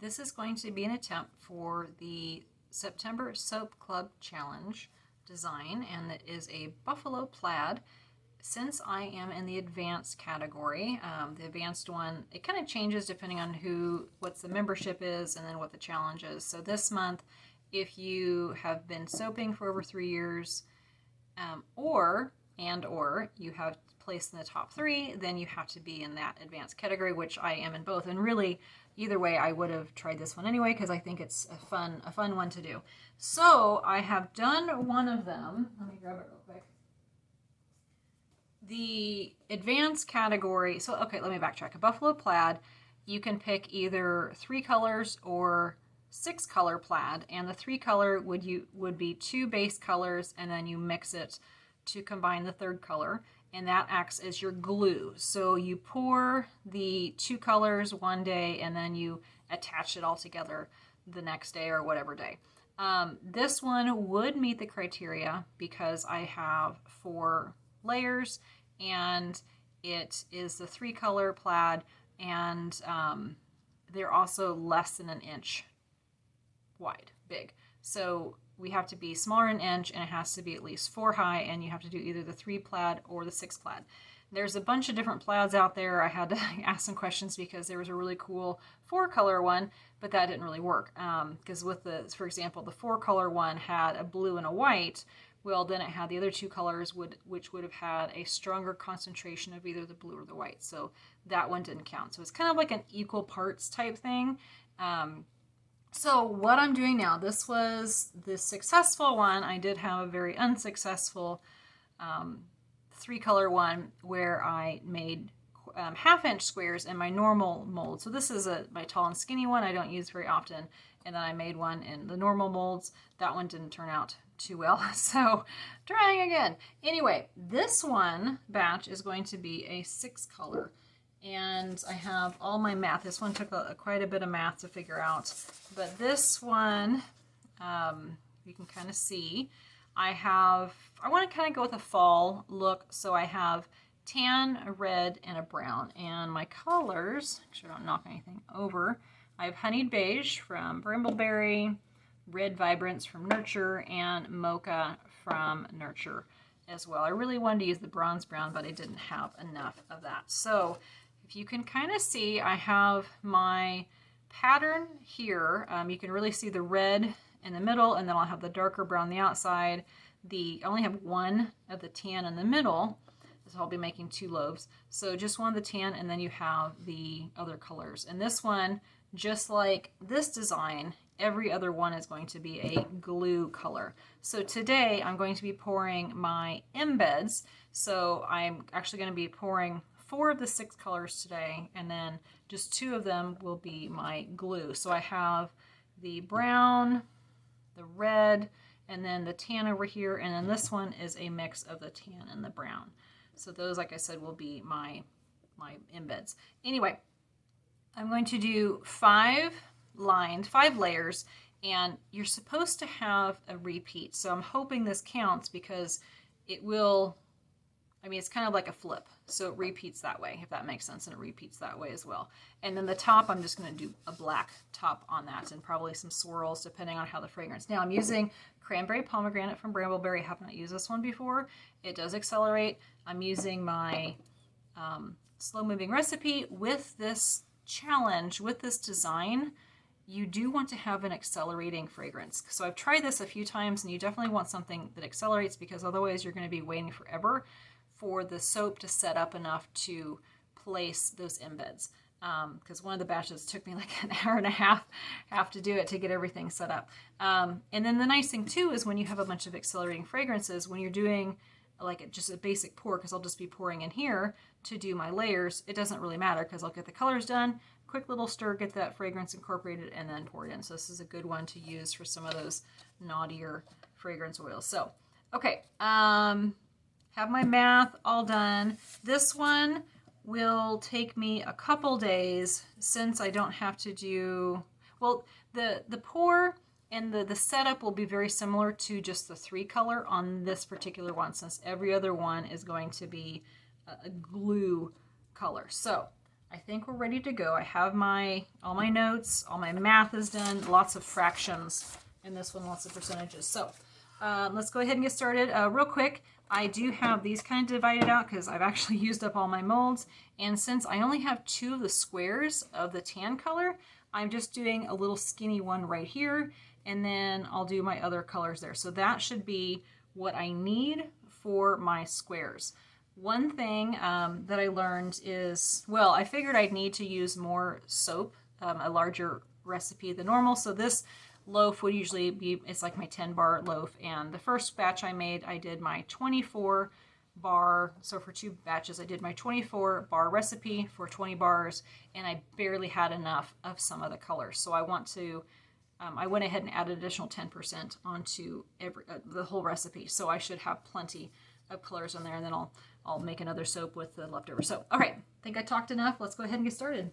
This is going to be an attempt for the September Soap Club Challenge design, and it is a Buffalo Plaid. Since I am in the advanced category, the advanced one, it kind of changes depending on what the membership is and then what the challenge is. So this month, if you have been soaping for over 3 years, or you have placed in the top 3, then you have to be in that advanced category, which I am in both. And really, either way, I would have tried this one anyway because I think it's a fun one to do. So I have done one of them. Let me grab it real quick. The advanced category. So okay, let me backtrack. A Buffalo Plaid, you can pick either 3 colors or 6 color plaid, and the 3 color would be 2 base colors, and then you mix it to combine the 3rd color, and that acts as your glue. So you pour the 2 colors one day and then you attach it all together the next day or whatever day. This one would meet the criteria because I have 4 layers and it is the 3 color plaid, and they're also less than an inch wide, big. So we have to be smaller than an inch, and it has to be at least 4 high, and you have to do either the 3 plaid or the 6 plaid. There's a bunch of different plaids out there. I had to ask some questions because there was a really cool 4 color one, but that didn't really work. Because for example, the 4 color one had a blue and a white. Well, then it had the other 2 colors which would have had a stronger concentration of either the blue or the white. So that one didn't count. So it's kind of like an equal parts type thing. So what I'm doing now, this was the successful one. I did have a very unsuccessful 3 color one where I made 1/2 inch squares in my normal mold. So this is my tall and skinny one I don't use very often. And then I made one in the normal molds. That one didn't turn out too well. So trying again. Anyway, this one batch is going to be a 6 color. And I have all my math. This one took quite a bit of math to figure out. But this one, you can kind of see, I want to kind of go with a fall look. So I have tan, a red, and a brown. And my colors, make sure I don't knock anything over. I have honeyed beige from Brambleberry, red vibrance from Nurture, and mocha from Nurture as well. I really wanted to use the bronze brown, but I didn't have enough of that. So if you can kind of see, I have my pattern here. You can really see the red in the middle, and then I'll have the darker brown on the outside. I only have one of the tan in the middle, so I'll be making 2 lobes. So just one of the tan, and then you have the other colors. And this one, just like this design, every other one is going to be a glue color. So today I'm going to be pouring my embeds. So I'm actually going to be pouring 4 of the 6 colors today, and then just 2 of them will be my glue. So I have the brown, the red, and then the tan over here, and then this one is a mix of the tan and the brown. So those, like I said, will be my embeds. Anyway, I'm going to do 5 layers, and you're supposed to have a repeat. So I'm hoping this counts because it will, it's kind of like a flip. So it repeats that way, if that makes sense, and it repeats that way as well. And then the top, I'm just going to do a black top on that and probably some swirls depending on how the fragrance. Now I'm using Cranberry Pomegranate from Brambleberry. I have not used this one before. It does accelerate. I'm using my slow moving recipe. With this challenge, with this design, you do want to have an accelerating fragrance. So I've tried this a few times, and you definitely want something that accelerates because otherwise you're going to be waiting forever for the soap to set up enough to place those embeds. Because one of the batches took me like an hour and a half to do it to get everything set up. And then the nice thing too is when you have a bunch of accelerating fragrances, when you're doing like just a basic pour, because I'll just be pouring in here to do my layers, it doesn't really matter because I'll get the colors done, quick little stir, get that fragrance incorporated, and then pour it in. So this is a good one to use for some of those naughtier fragrance oils. So, okay, have my math all done. This one will take me a couple days since I don't have to do, well, the pour and the setup will be very similar to just the 3 color on this particular one, since every other one is going to be a glue color. So I think we're ready to go. I have all my notes, all my math is done, lots of fractions in this one, lots of percentages. So let's go ahead and get started. Real quick, I do have these kind of divided out because I've actually used up all my molds. And since I only have 2 of the squares of the tan color, I'm just doing a little skinny one right here, and then I'll do my other colors there. So that should be what I need for my squares. One thing that I learned is, well, I figured I'd need to use more soap, a larger recipe than normal. So this loaf would usually be, it's like my 10 bar loaf. And the first batch I made, I did my 24 bar. So for 2 batches, I did my 24 bar recipe for 20 bars, and I barely had enough of some of the colors. So I want to, I went ahead and added additional 10% onto the whole recipe. So I should have plenty of colors in there, and then I'll make another soap with the leftover. So, all right, I think I talked enough. Let's go ahead and get started.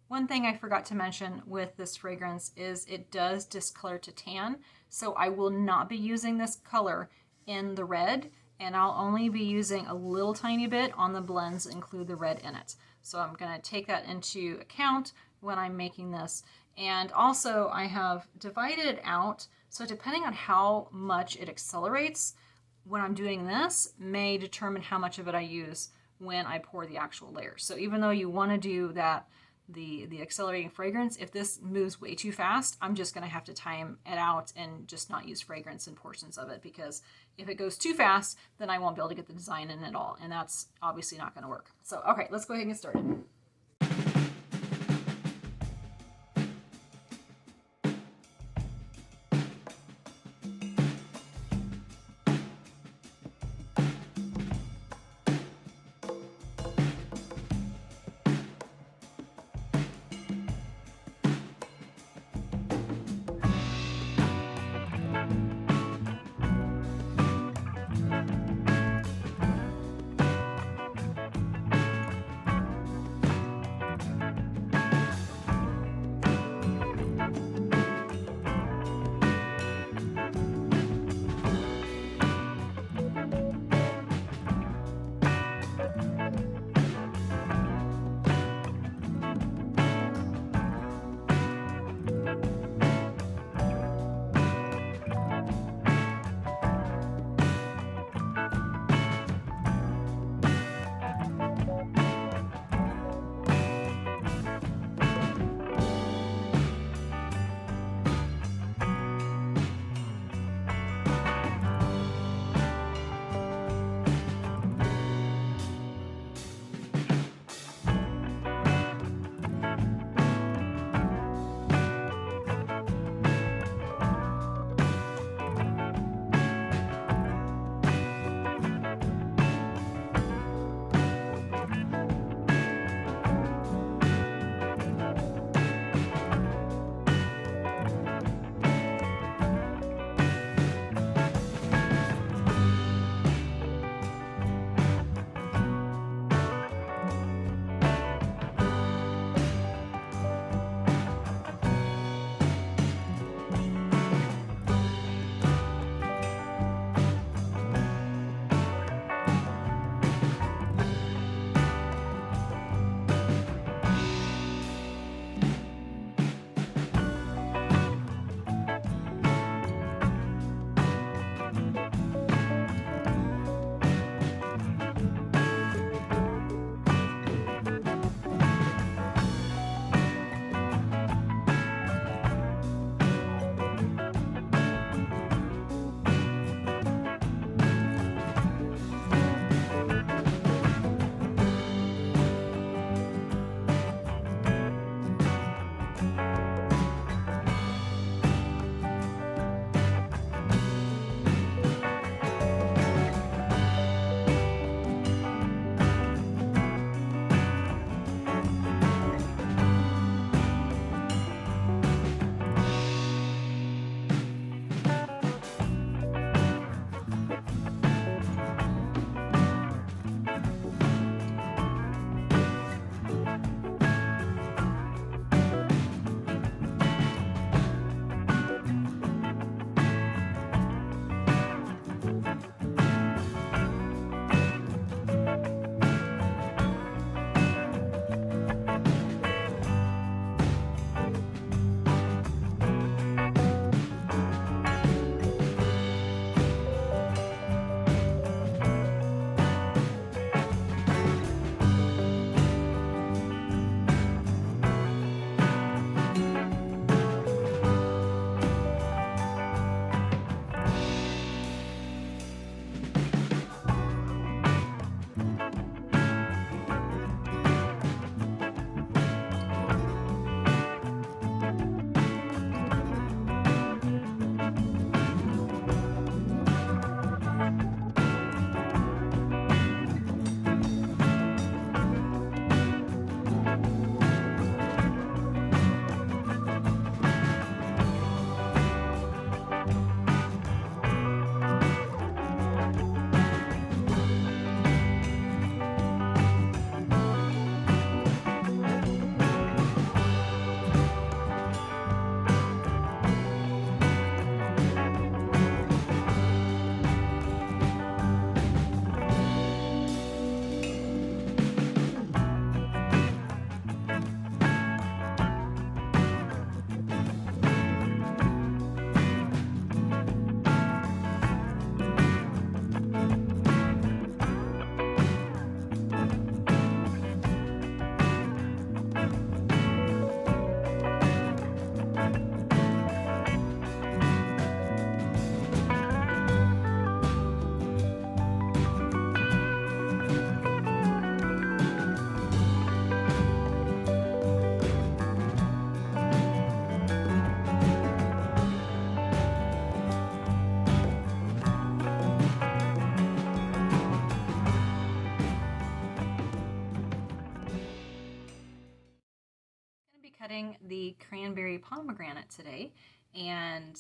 One thing I forgot to mention with this fragrance is it does discolor to tan. So I will not be using this color in the red, and I'll only be using a little tiny bit on the blends that include the red in it. So I'm going to take that into account when I'm making this. And also I have divided it out, so depending on how much it accelerates when I'm doing this may determine how much of it I use when I pour the actual layer. So even though you want to do that, the accelerating fragrance, if this moves way too fast, I'm just going to have to time it out and just not use fragrance in portions of it, because if it goes too fast, then I won't be able to get the design in at all, and that's obviously not going to work. So, okay, let's go ahead and get started. cutting the Cranberry Pomegranate today, and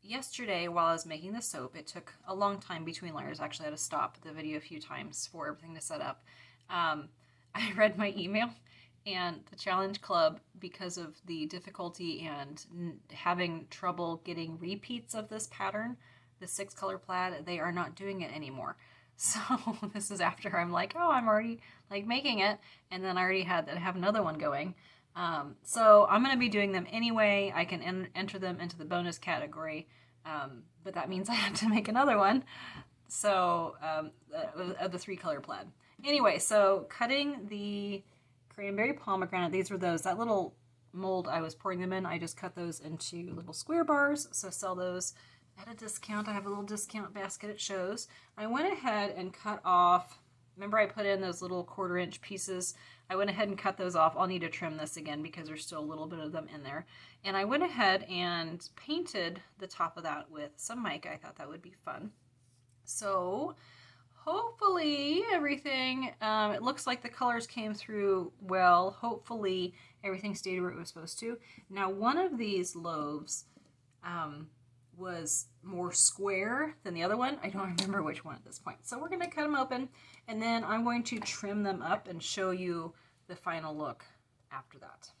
yesterday while I was making the soap, it took a long time between layers. I actually had to stop the video a few times for everything to set up. I read my email, and the Challenge Club, because of the difficulty and having trouble getting repeats of this pattern, the 6 color plaid, they are not doing it anymore. So this is after I'm like, oh, I'm already like making it, and then I already have another one going. So I'm going to be doing them anyway. I can enter them into the bonus category, but that means I have to make another one. So of the 3 color plaid. Anyway, so cutting the Cranberry Pomegranate, these were those, that little mold I was pouring them in, I just cut those into little square bars, so sell those at a discount. I have a little discount basket, it shows. I went ahead and cut off, remember I put in those little 1/4 inch pieces? I went ahead and cut those off. I'll need to trim this again because there's still a little bit of them in there. And I went ahead and painted the top of that with some mica. I thought that would be fun. So hopefully everything, it looks like the colors came through well. Hopefully everything stayed where it was supposed to. Now one of these loaves was more square than the other one. I don't remember which one at this point. So we're going to cut them open, and then I'm going to trim them up and show you the final look after that.